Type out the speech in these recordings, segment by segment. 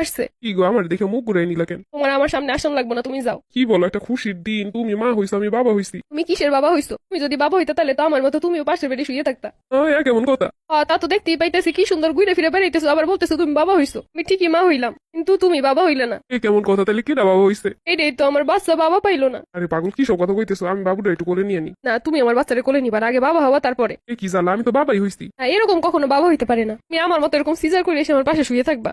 আসছে। কি গো আমার দেখে মুখ ঘুরাই নিলা কেন? তোমার আমার সামনে আসান লাগবে না, তুমি যাও। কি বলো, একটা খুশির দিন, তুমি মা হইছো আমি বাবা হইছি। তুমি কিসের বাবা হইছো? তুমি যদি বাবা হইতে তাহলে তো আমার মতো তুমিও পাশের বেডে শুয়ে থাকতা। কেমন কথা? তা তো দেখতেই পাইতেছি কি সুন্দর ঘুরে ফিরে বেড়াইতেছো, আবার বলতেছো তুমি বাবা হইছো। আমি ঠিকই মা হইলাম, কিন্তু তুমি বাবা হইলে না। কেমন কথা? তাহলে কেডা বাবা হইছে? এটাই তো, আমার বাচ্চা বাবা পাইলো না। আরে পাগল, কি সব কথা কইতেছো? আমি বাবুটা একটু কোলে নিয়ে নি। না, তুমি আমার বাচ্চারে কোলে নিবার আগে বাবা হওয়া তারপরে। কি জানা, আমি তো বাবাই হইছি। এরকম কখনো বাবা হইতে পারে না। তুমি আমার মতো এরকম সিজার করে এসে আমার পাশে শুয়ে থাকবা।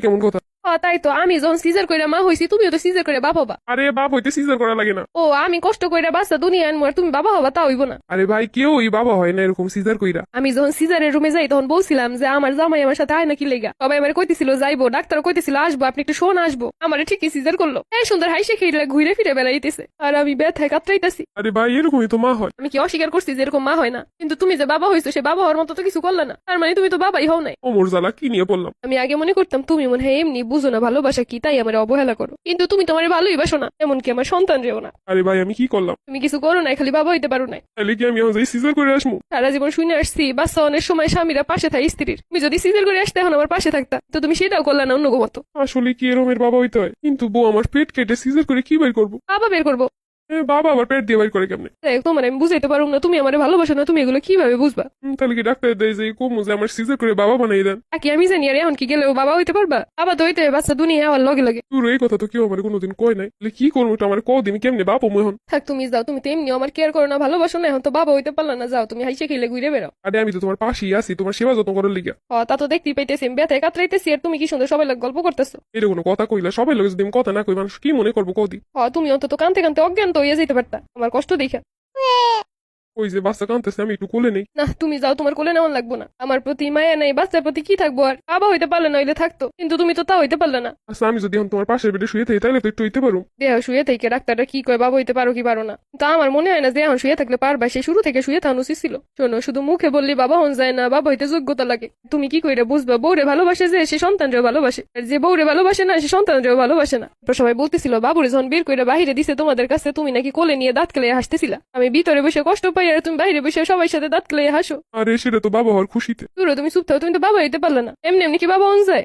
কেমন কথা? তাই তো, আমি যখন সিজার করে মা হইছি, তুমিও তো সিজার করে বাবা হবা। আরে বাপ হইতে সিজার করা লাগে না। আমি কষ্ট করে বাচ্চা দুনিয়া আনবো আর তুমি বাবা হবা, তা হইব না। আরে ভাই, কেউই বাবা হয় না এরকম সিজার কইরা। আমি যখন সিজারের রুমে যাই তখন বলছিলাম যে আমার জামাই আমার সাথে আয় নাকি লেগা। সবাই আমার কইতেছিল যাইবো, ডাক্তার কইতেছিল আসবো, আপনি একটু শোন আসবো। আমার ঠিকই সিজার করলো। সুন্দর হাইসে খেয়ে ঘুরে ফিরে বেড়াইতেছে আর আমি ব্যথায় কাতরাইতেছি। আরে ভাই, এরকমই তো মা হয়। আমি কি অস্বীকার করছি যে এরকম মা হয় না? কিন্তু তুমি যে বাবা হইছো, সে বাবা হওয়ার মতো তো কিছু করলে না, তার মানে তুমি তো বাবাই হও নাই। ওমর জ্বালা, কি নিয়ে পড়লাম? আমি আগে মনে করতাম তুমি মনে হয় এমনি বুঝো না ভালোবাসা কি, তাই আমার অবহেলা করো। কিন্তু তুমি তোমার ভালোই বাসো না, এমনকি আমার সন্তান রেও না। আরে ভাই, আমি কি করলাম? তুমি কিছু করো নাই, খালি বাবা হইতে পারো নাই। তাহলে কি আমি এখন যাই সিজার করে আসবো? সারা জীবন শুনে আসছি বাচ্চা অনেক সময় স্বামীরা পাশে থাকে স্ত্রীর। তুমি যদি সিজার করে আসতে এখন আমার পাশে থাকতা, তো তুমি সেটাও করলে না অন্য মতো। আসলে কি এরমের বাবা হইতে হয়? কিন্তু বউ আমার পেট কেটে সিজার করে কি বের করবো? বাবা বের করবো। বাবা আবার পেট দিয়ে বের করে কেমনে? তোমার আমি বুঝাইতে পারবো না, তুমি আমার ভালোবাসো না, তুমি এগুলো কিভাবে বুঝবা? তাহলে কি ডাক্তার দেয় যে কমু যে আমার সিজার করে বাবা বানাই দেন? কি আমি জানি আর এখন কি গেলেও বাবা হইতে পারবা? বাবা তো হইতে হবে, বাচ্চা দুনিয়া হওয়ার লগে লগে। তোর এই কথা তো কেউ আমার কোনোদিন কয় নাই। তাহলে কি করবো? তো আমার কদিন কেমনে বাপ এখন? থাক, তুমি যাও। তুমি তো এমনিও আমার কেয়ার করো না, ভালোবাসো না, এখন তো বাবা হইতে পারলা না। যাও, তুমি হাইসে খেলে ঘুরে বেড়াও। আরে আমি তো তোমার পাশেই আছি, তোমার সেবা যত্ন করার লিগা। তা তো দেখতেই পাইতেছি, ব্যথায় কাতরাইতেছি আর তুমি কি সুন্দর সবাই লোক গল্প করতেছো। এটা কোনো কথা কইলা? সবাই লোক যদি আমি কথা না কই, মানুষ কি মনে করবো কদি? তুমি অন্তত কানতে কানতে অজ্ঞান তো হইয়া যেতে পারতা আমার কষ্ট দেখা। ওই যে বাচ্চা কাঁদতেছে, আমি একটু কোলে নেই। না, তুমি যাও, তোমার কোলে নেওয়ান লাগবো না। আমার প্রতি মায়া নাই, বাচ্চার প্রতি কি থাকবো আর? বাবা হইতে পারলে না হইলে থাকতো, কিন্তু তুমি তো তা হইতে পারলে না। আচ্ছা, আমি যদি এখন তোমার পাশের বেডে শুয়ে থাকি তাহলে তো একটু হইতে পারো। দেহ শুয়ে থেকে ডাক্তাররা কি কয় বাবা হইতে পারো কি পারো না, তো আমার মনে হয় না যে এখন শুয়ে থাকলে পারবা। সে শুরু থেকে শুয়ে থাকা উচিত ছিল। শোনো, শুধু মুখে বললি বাবা হন যায় না, বাবা হইতে যোগ্যতা লাগে। তুমি কি কইরা বুঝবা বউরে ভালোবাসে যে সে সন্তানরেও ভালোবাসে, আর যে বউরে ভালোবাসে না সে সন্তানরেও ভালোবাসে না। সবাই বলতেছিল বাবুরে যখন বের করে বাহিরে দিছে তোমাদের কাছে, তুমি নাকি কোলে নিয়ে দাঁত কেলে হাসতেছিলা। আমি ভিতরে বসে কষ্ট পাই আর তুমি বাইরে বসে সবাই সাথে দাঁত কেলে হাসো। আরে সেটা তো বাবা হওয়ার খুশিতে। তুমি চুপ থাকো, তুমি তো বাবা হইতে পারলে না। এমনি এমনি কি বাবা হন যায়?